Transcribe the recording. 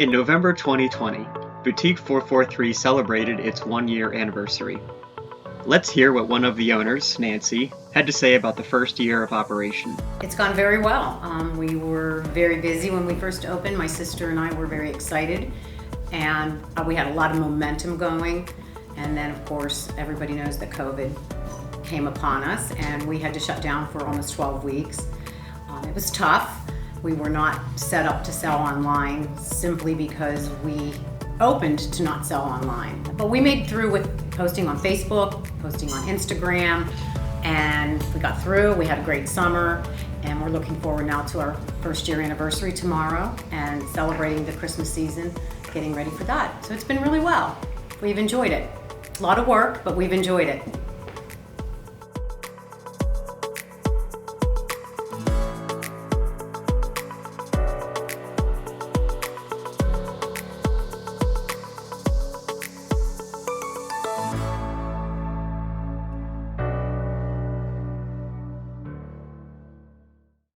In November 2020, Boutique 443 celebrated its one-year anniversary. Let's hear what one of the owners, Nancy, had to say about the first year of operation. It's gone very well. We were very busy when we first opened. My sister and I were very excited, and we had a lot of momentum going. And then, of course, everybody knows that COVID came upon us, and we had to shut down for almost 12 weeks. It was tough. We were not set up to sell online simply because we opened to not sell online. But we made through with posting on Facebook, posting on Instagram, and we got through. We had a great summer, and we're looking forward now to our first year anniversary tomorrow and celebrating the Christmas season, getting ready for that. So it's been really well. We've enjoyed it. A lot of work, but we've enjoyed it.